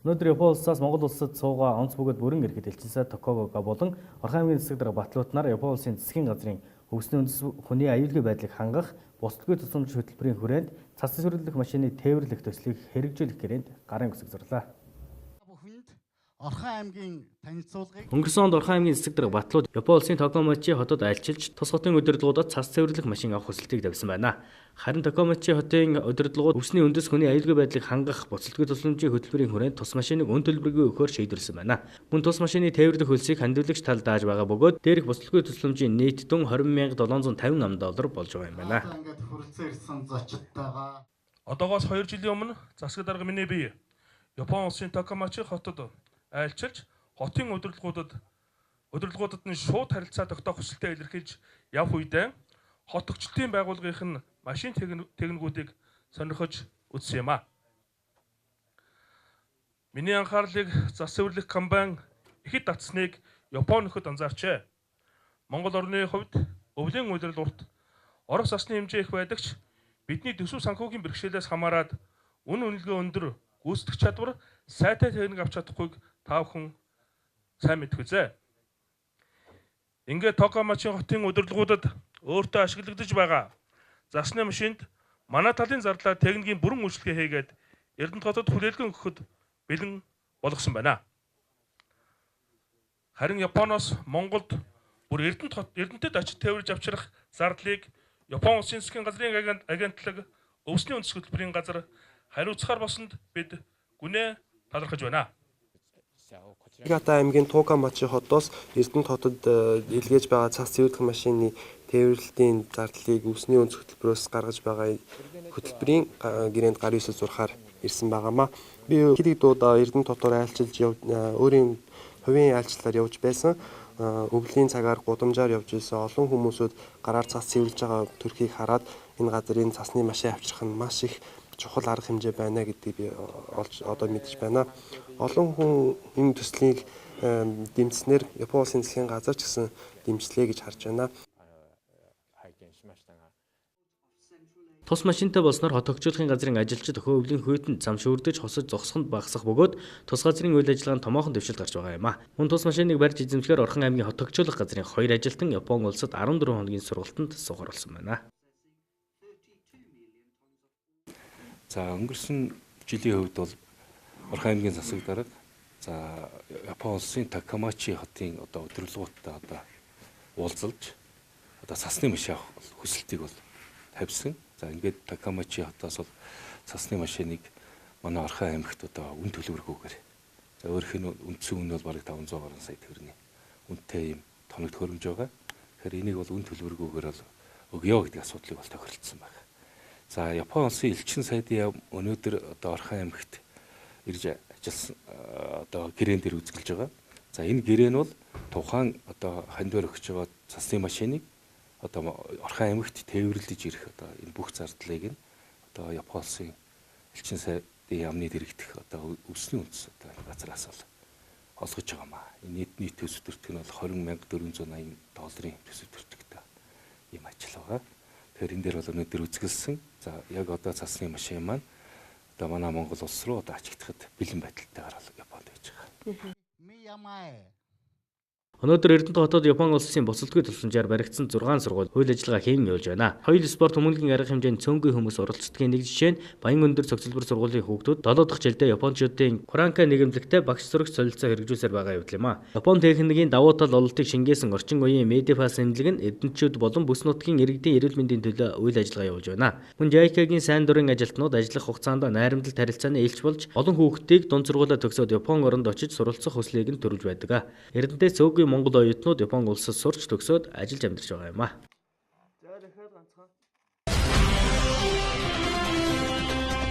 Өнөөдөр Япон улсаас Монгол улсад суугаа онц бөгөөд бүрэн ирэхэд элчилсэн Токогога болон Орхон аймгийн засаг дарга Батлуутнаар Япон улсын засгийн газрын хөгжлийн үндэс хүний аюулгүй байдлыг хангах бусдгүй тусламж хөтөлбөрийн хүрээнд цас цэвэрлэх машины тээвэрлэх төслийг хэрэгжүүлэх гэрээнд гарын үсэг зурлаа. Орхон аймгийн танилцуулгыг Өнгөрсөн онд Орхон аймгийн засаг дарга Батлууд Япон улсын Токомочи хотод айлчилж тус хотын удирдлагуудад цас цэвэрлэх машин авах хүсэлтийг тавьсан байна. Харин Токомочи хотын удирдлагууд өвсний үндэс хүний аюулгүй байдлыг хангах буцалтгүй тусламжийн хөтөлбөрийн хүрээнд тус машиныг өн төлбөргүй өгөхөөр шийдвэрлсэн байна. Мөн тус машины тээвэрлэх хөлсийг хандивлагч тал дааж байгаа бөгөөд дээрх буцалтгүй тусламжийн нийт дүн $20,758 болж байгаа юм байна. ингээд хүрэлцэн ирсэн зочдтойгоо Одоогоос 2 жилийн өмнө засаг дарга миний бие Япон улсын Токомочи хотод айлчилж хотын удирдлагуудад нь шууд харилцаа тогтоох хүсэлтэд илэрхийлж явх үедээ хот өгчлөлтийн байгууллагынх нь машин техникүүдийг сонирхож үзсэн юм а. Миний анхаарлыг зас цэвэрлэх комбайн ихэд татсныг Япон нөхөд анзаарчээ. Монгол орны хувьд өвлийн үйлрэл урт орох засны хэмжээ их байдагч бидний төсөв санхүүгийн бэрхшээлээс хамаарад үнэлгээ өндөр гүйцэтгэх чадвар сайтай техник авч чадахгүйг та бүхэн сайн мэдэх үзье. Ингээд Токомочи хотын удирдлагуудад өөртөө ашиглагдаж байгаа засны машинд манай талын зарлаа техникийн бүрэн үйлчлэгээ хийгээд Эрдэнэт хотод хүлээлгэн өгөхөд бэлэн болгосон байна. Харин Японоос Монголд бүр Эрдэнэтэд очиж тээвэрж авчрах зардлыг Япон улсын засгийн газрын агентлаг өвсний үндэс хөтөлбөрийн газар хариуцахаар болсонд бид гүнээ талархаж байна. Хигата аймгийн Токомочи хотоос Эрдэнэт хотод илгээж байгаа цас цэвэрлэх машины тээвэрлэлтийн зардлыг өвсний үндэс хөтөлбөрөөс гаргаж байгаа хөтөлбөрийн гэрээнд гарын үсэг зурхаар ирсэн байгаамаа. Би хэдий дуудаа Эрдэнэт хотоор айлчилж өөрийн хувийн айлчлалаар явж байсан. Өвлийн цагаар гудамжаар явж исэн олон хүмүүсүүд гараар цас цэвэрлж байгаа төрхийг хараад энэ газрын цасны машин авчрах нь маш их чухал арга хэмжээ байна гэдгийг би одоо мэдэж байна. Олон хүн энэ төслийг дэмжснээр Япон улсын засгийн газар ч гэсэн дэмжлээ гэж харж байна. Тус машинтай болсноор хот хөгжүүлэхийн газрын ажилчид өхөө өвлийн хүйтэн зам шүрдэж хосож зогсоход багасах бөгөөд тус газрын үйл ажиллагаанд томоохон дэвшилт гарч байгаа юм а. Мөн тус машиныг барьж эзэмшгээр Орхон аймгийн хот хөгжүүлэх газрын 2 ажилтан Япон улсад 14 хоногийн сургалтанд суугаар болсон байна. За өнгөрсөн жилийн хувьд бол Орхон аймгийн засаг дарга за Япон улсын Токомочи хотын удирдлагуудтай уулзалж цасны машин авах хүсэлтийг бол тавьсан. За ингээд Токомочи хотоос бол цасны машиныг манай Орхон аймагт үн төлбөргүйгээр за өөрийнх нь үндсэн үн бол бараг 500 гаруй сая төгрөгийн үнэтэй юм тоног төхөөрөмж байгаа. Тэгэхээр энийг бол үн төлбөргүйгээр бол өгье гэдэг асуудлыг бол тохиролцсон байна. За Япон улсын элчин сайдын өнөөдөр Орхон аймагт ирж ажилласан гэрээнд ир үзгэлж байгаа. За энэ гэрээ нь бол тухайн хандвар өгч байгаа цасны машиныг Орхон аймагт тээвэрлэж ирэх энэ бүх зардлыг нь Япон улсын элчин сайдын яамны дэрэгдэх өвсний үндэс газраас олгож байгаа маа. Энэ нийт төсөв төртөг нь бол $20,480 төсөв төртөгтэй ийм ажил байгаа. Тэгэхээр энэ дээр бол өнөөдөр үзгэлсэн. За яг цасны машин маань манай Монгол улс руу ачигдахад бэлэн байдалтайгаар Японд байж байгаа. Өнөөдөр Эрдэнэт хотод Япон улсын буцалтгүй тусламжаар баригдсан 6 сургууль үйл ажиллагаа хийн явж байна. Хоёул спорт хүмүүнлэгийн арга хэмжээнд цөөнгүй хүмүүс оролцдгийн нэг жишээ нь Баян өндөр цогцлбор сургуулийн хүүхдүүд 7 дахь жилдээ Япончуудын Куранка нэгэмлэгтээ багш сурагч солилцоо хэрэгжүүлсээр байгаа явдал юм а. Япон техникийн давуу тал ололтыг шингээсэн орчин үеийн Медифас эмнэлэг нь эрдэнэчүүд болон бүс нутгийн иргэдийн эрүүл мэндийн төлөө үйл ажиллагаа явуулж байна. Мөн JICA-гийн сайн дурын ажилтнууд ажиллах хугацаанд найрамдал харилцааны элч болж олон хүүхдийг дунд сургуулиа төгсөөд Япон оронд очиж суралцах хүслийг нь төрүүлж байдаг. Эрдэнэтээс цөөнгүй Монгол оюутнууд Япон улсад сурч төгсөөд ажиллаж амьдарч байгаа юм а.